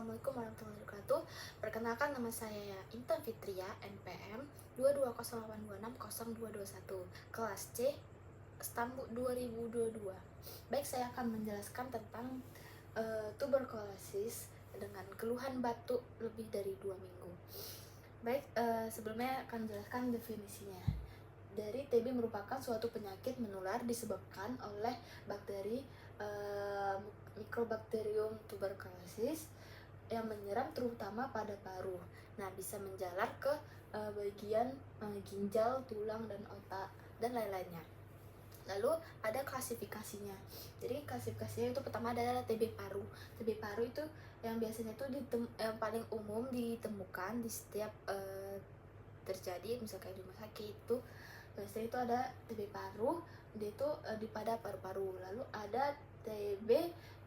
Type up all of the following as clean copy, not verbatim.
Assalamualaikum warahmatullahi wabarakatuh. Perkenalkan, nama saya Intan Fitria, NPM 22082602221, kelas C, Stambuk 2022. Baik, saya akan menjelaskan tentang tuberkulosis dengan keluhan batuk lebih dari 2 minggu. Baik, sebelumnya akan menjelaskan definisinya. Dari TB merupakan suatu penyakit menular disebabkan oleh bakteri Mycobacterium tuberculosis yang menyerang terutama pada paru. Nah, bisa menjalar ke bagian ginjal, tulang, dan otak, dan lain-lainnya. Lalu ada klasifikasinya. Jadi klasifikasinya itu pertama adalah TB paru. TB paru itu yang biasanya itu yang paling umum ditemukan di setiap terjadi misalkan di rumah sakit itu. Biasanya itu ada TB paru, dia itu di pada paru-paru. Lalu ada TB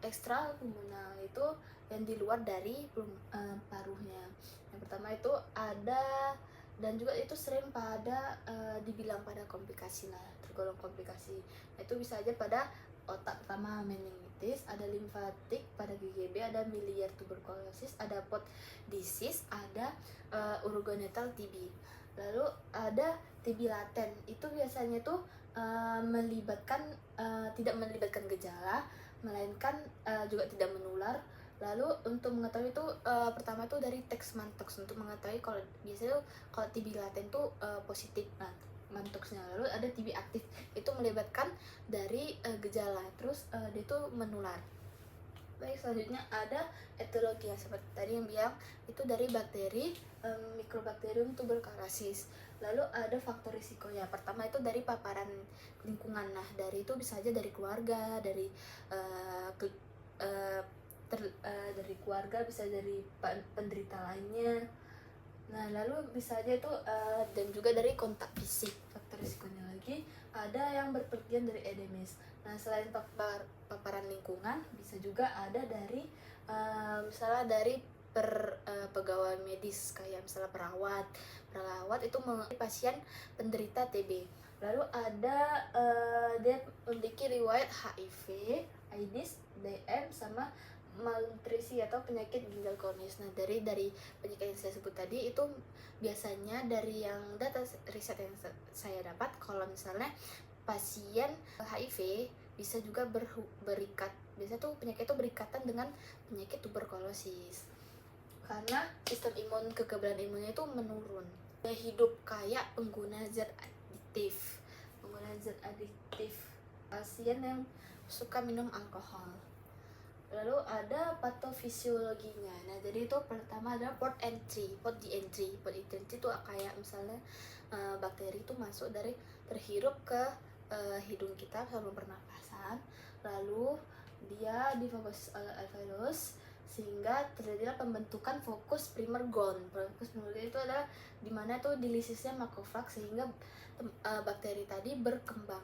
ekstrapulmonal, itu yang di luar dari paruhnya. Yang pertama itu ada, dan juga itu sering pada dibilang pada komplikasi lah, tergolong komplikasi. Nah, itu bisa aja pada otak, pertama meningitis, ada limfatik pada GGB, ada biliar tuberculosis, ada pot disease, ada urogenital TB. Lalu ada TB laten, itu biasanya tuh tidak melibatkan gejala, melainkan juga tidak menular. Lalu untuk mengetahui itu pertama tuh dari teks mantox untuk mengetahui kalau biasanya kalau TB laten tuh positif mantoxnya. Lalu ada TB aktif, itu melibatkan dari gejala, terus dia tuh menular. Baik, selanjutnya ada etiologi yang seperti tadi yang bilang itu dari bakteri Mycobacterium tuberculosis. Lalu ada faktor risikonya. Pertama itu dari paparan lingkungan. Nah, dari itu bisa aja dari keluarga, dari dari keluarga, bisa dari penderita lainnya. Nah, lalu bisa aja itu dan juga dari kontak fisik. Faktor risikonya lagi ada yang berpergian dari endemis. Nah, selain paparan lingkungan, bisa juga ada dari misalnya dari pegawai medis, kayak misalnya perawat itu pasien penderita TB. Lalu ada dia memiliki riwayat HIV, AIDS, DM, sama malnutrisi atau penyakit ginjal kronis. Nah, dari penyakit yang saya sebut tadi itu biasanya dari yang data riset yang saya dapat, kalau misalnya pasien HIV bisa juga biasa tuh penyakit itu berikatan dengan penyakit tuberkulosis karena sistem kekebalan imunnya itu menurun. Hidup kayak pengguna zat adiktif, pasien yang suka minum alkohol. Lalu ada patofisiologinya. Nah, jadi itu pertama ada port di entry itu kayak misalnya bakteri itu masuk dari terhirup ke hidung kita saluran pernapasan, lalu dia difokus oleh alveolus sehingga terjadilah pembentukan fokus primer gone. Fokus primer itu adalah dimana tuh dilisisnya makrofag sehingga bakteri tadi berkembang.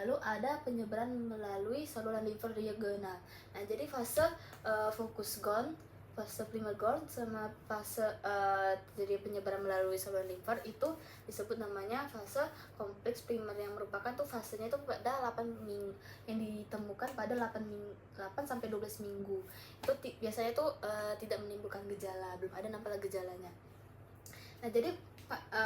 Lalu ada penyebaran melalui saluran limfer diagonal. Nah, jadi fase fokus gone, fase primer gone, sama fase jadi penyebaran melalui saluran limfer itu disebut namanya fase kompleks primer, yang merupakan tuh fasenya itu pada 8 minggu, yang ditemukan pada 8 sampai 12 minggu. Itu biasanya tuh tidak menimbulkan gejala, belum ada nampak gejalanya. Nah, jadi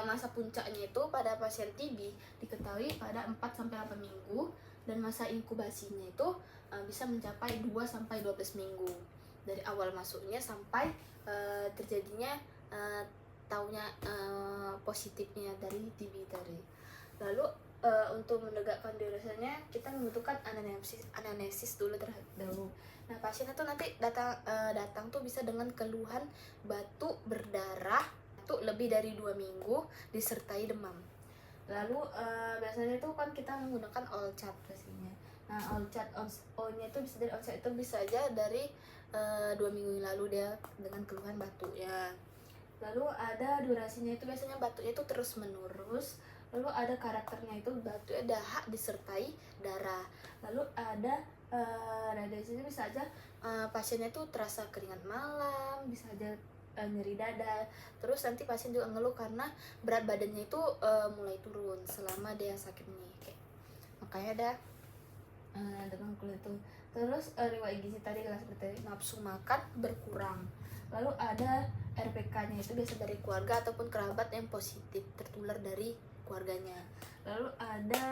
masa puncaknya itu pada pasien TB diketahui pada 4 sampai 8 minggu, dan masa inkubasinya itu bisa mencapai 2 sampai 12 minggu dari awal masuknya sampai terjadinya taunya positifnya dari TB tadi. Lalu untuk menegakkan durasinya kita membutuhkan anamnesis dulu dahulu. Nah, pasien itu nanti datang tuh bisa dengan keluhan batuk berdarah, batuk lebih dari 2 minggu disertai demam. Lalu biasanya itu kan kita menggunakan Olchat pastinya. Nah, O-nya itu bisa dari Olchat itu bisa aja dari 2 minggu yang lalu dia dengan keluhan batuknya. Lalu ada durasinya, itu biasanya batuknya itu terus menerus. Lalu ada karakternya, itu batuknya dahak disertai darah. Lalu ada radiasinya, bisa aja pasiennya itu terasa keringat malam, bisa aja nyeri dada. Terus nanti pasien juga ngeluh karena berat badannya itu mulai turun selama dia sakit nih, makanya ada dengan kulit itu. Terus riwayat gizi tadi seperti nafsu makan berkurang. Lalu ada RPK-nya, itu biasa dari keluarga ataupun kerabat yang positif tertular dari keluarganya. Lalu ada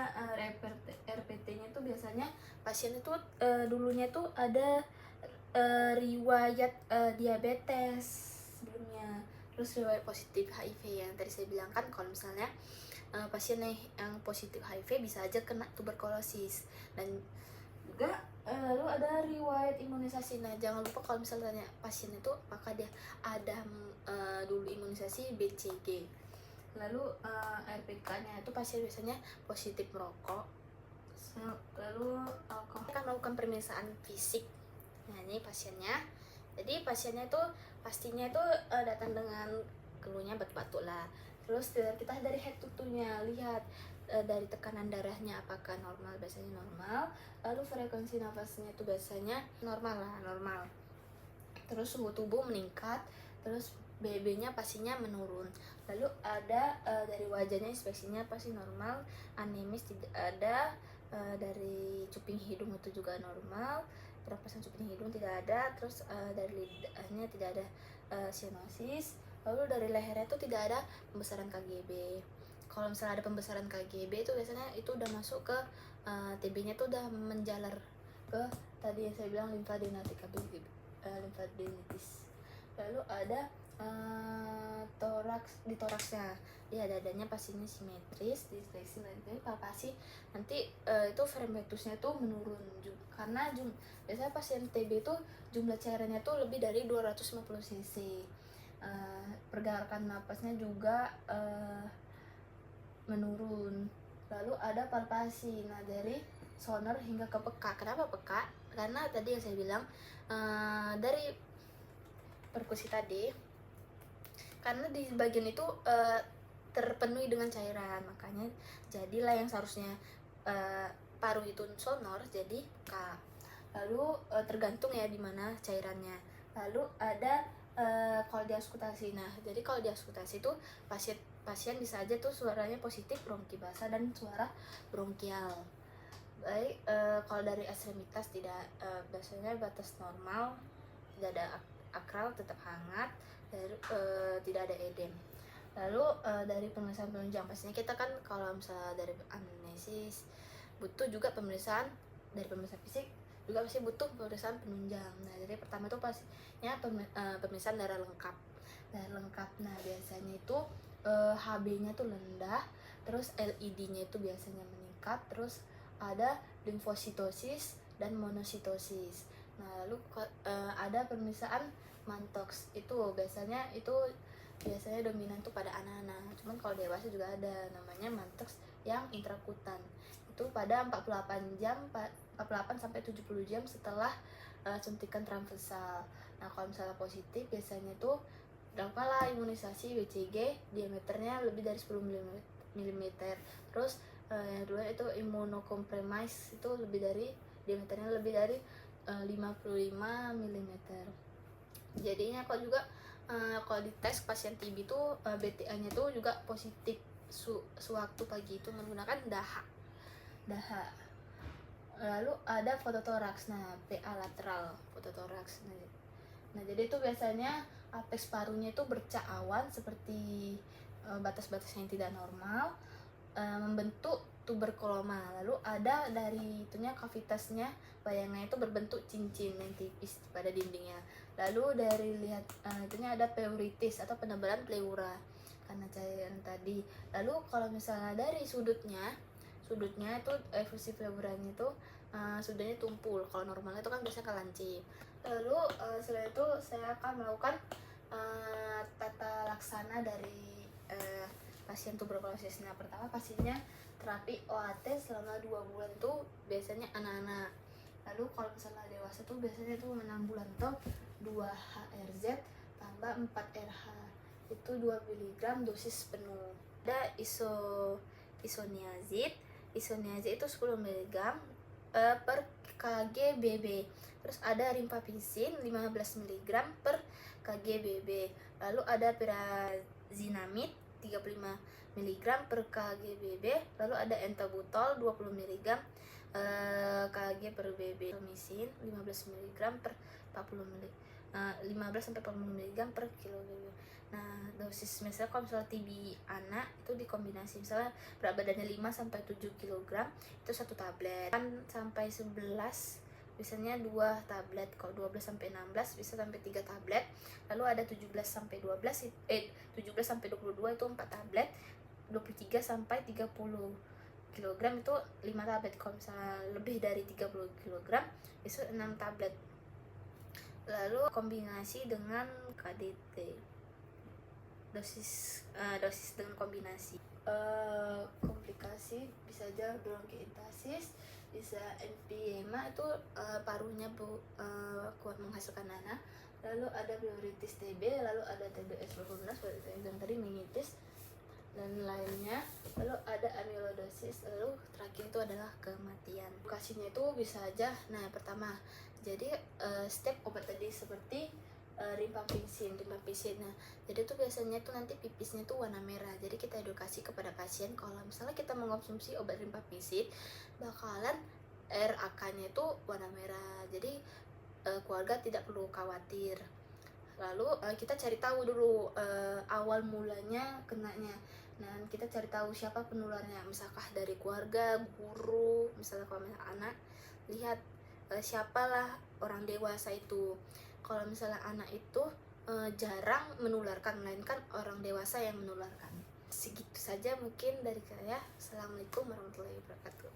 RPT-nya itu biasanya pasien itu dulunya tuh ada riwayat diabetes sebelumnya, terus riwayat positif HIV yang tadi saya bilang kan. Kalau misalnya pasien yang positif HIV bisa aja kena tuberkulosis. Dan juga lalu ada riwayat imunisasi. Nah, jangan lupa kalau misalnya pasien itu apakah dia ada dulu imunisasi BCG. Lalu RPK-nya itu pasien biasanya positif merokok. Lalu alkohol, akan melakukan pemeriksaan fisik. Nah, ini pasiennya. Jadi pasiennya itu pastinya itu datang dengan keluhnya batuk-batuk lah. Terus kita dari head to toe-nya lihat dari tekanan darahnya apakah normal, biasanya normal. Lalu frekuensi nafasnya itu biasanya normal lah, normal. Terus suhu tubuh meningkat, terus BB-nya pastinya menurun. Lalu ada dari wajahnya, inspeksinya pasti normal, anemis tidak ada, dari cuping hidung itu juga normal, perapasan cuping hidung tidak ada, terus dari lidahnya tidak ada sianosis. Lalu dari lehernya itu tidak ada pembesaran KGB. Kalau misalnya ada pembesaran KGB itu biasanya itu udah masuk ke TB-nya tuh udah menjalar ke tadi yang saya bilang lymphadenitis. Lalu ada di toraksnya, ya dadanya pastinya simetris, disteksi nanti palpasi nanti itu fragmentusnya tuh menurun karena biasanya pasien TB itu jumlah cairannya tuh lebih dari 250 cc. Pergerakan napasnya juga menurun. Lalu ada palpasi, nah dari sonor hingga ke peka. Kenapa peka? Karena tadi yang saya bilang dari perkusi tadi, karena di bagian itu terpenuhi dengan cairan, makanya jadilah yang seharusnya paru itu sonor jadi peka. Lalu tergantung ya di mana cairannya. Lalu ada kalau di auskultasi. Nah, jadi kalau di auskultasi itu pasien bisa aja tuh suaranya positif bronki basah dan suara bronkial. Baik, kalau dari ekstremitas tidak, biasanya batas normal, tidak ada akral, tetap hangat, tidak ada edem. Lalu dari pemeriksaan penunjang, pastinya kita kan kalau misalnya dari anamnesis butuh juga pemeriksaan, dari pemeriksaan fisik juga pasti butuh pemeriksaan penunjang. Nah, jadi pertama itu pastinya pemeriksaan darah lengkap. Nah, biasanya itu HB-nya tuh rendah, terus LID-nya itu biasanya meningkat, terus ada limfositosis dan monositosis. Nah, lalu ada pemeriksaan mantox, itu biasanya dominan tuh pada anak-anak. Cuman kalau dewasa juga ada namanya mantox yang intrakutan. Itu pada 48 sampai 70 jam setelah suntikan transversal. Nah, kalau misalnya positif biasanya tuh lakukanlah imunisasi BCG diameternya lebih dari 10 mm. Terus yang kedua itu immunocompromised, itu diameternya lebih dari 55 mm. Jadinya kalau juga kalau dites pasien TB itu BTA-nya tuh juga positif sewaktu pagi itu menggunakan DAHA. Lalu ada fototoraks, nah PA lateral fototoraks. Nah, jadi itu biasanya apeks parunya itu bercak awan seperti batas-batas yang tidak normal, membentuk tuberkuloma. Lalu ada dari itunya kavitasnya, bayangnya itu berbentuk cincin yang tipis pada dindingnya. Lalu dari lihat itunya ada pleuritis atau penebalan pleura karena cairan tadi. Lalu kalau misalnya dari sudutnya itu efusi pleuranya itu sudutnya tumpul. Kalau normalnya itu kan biasanya kelancip. Lalu setelah itu saya akan melakukan tata laksana dari pasien tuberkulosis. Nah, pertama pastinya terapi OAT selama 2 bulan itu biasanya anak-anak. Lalu kalau misalnya dewasa tuh biasanya tuh 6 bulan tuh 2 HRZ tambah 4 RH, itu 2 mg dosis penuh. Ada isoniazid itu 10 mg per kg/BB. Terus ada rifampicin 15 mg per kg/BB. Lalu ada pyrazinamide 35 mg per kg/BB. Lalu ada ethambutol 20 mg kg/BB. Misin 15 mg per 40 mg 15 sampai 40 mg per kilogram. Nah, dosis misalnya kalau misalnya TB anak itu dikombinasi, misalnya berat badannya 5 sampai 7 kg itu 1 tablet. 8 sampai 11 biasanya 2 tablet. Kalau 12 sampai 16 bisa sampai 3 tablet. Lalu ada 17 sampai 17 sampai 22 itu 4 tablet. 23 sampai 30 kilogram itu 5 tablet. Kalau misalnya lebih dari 30 kilogram itu 6 tablet. Lalu kombinasi dengan KDT, dosis dengan kombinasi. Komplikasi bisa aja bronkiolitis, bisa emphysema itu parunya kuat menghasilkan nanah. Lalu ada pleuritis TB, lalu ada TBS pulmoner yang tadi meningitis dan lainnya. Lalu ada amyloidosis, lalu terakhir itu adalah kematian. Lokasinya itu bisa aja, nah pertama jadi step obat tadi seperti rifampicin. Nah jadi itu biasanya tuh nanti pipisnya tuh warna merah. Jadi kita edukasi kepada pasien kalau misalnya kita mengonsumsi obat rifampicin bakalan RAK-nya itu warna merah. Jadi keluarga tidak perlu khawatir. Lalu kita cari tahu dulu awal mulanya kenanya. Nah kita cari tahu siapa penularnya, misalkah dari keluarga, guru, misalnya kalau misalnya anak, lihat siapalah orang dewasa itu. Kalau misalnya anak itu jarang menularkan, melainkan orang dewasa yang menularkan. Segitu saja mungkin dari saya. Assalamualaikum warahmatullahi wabarakatuh.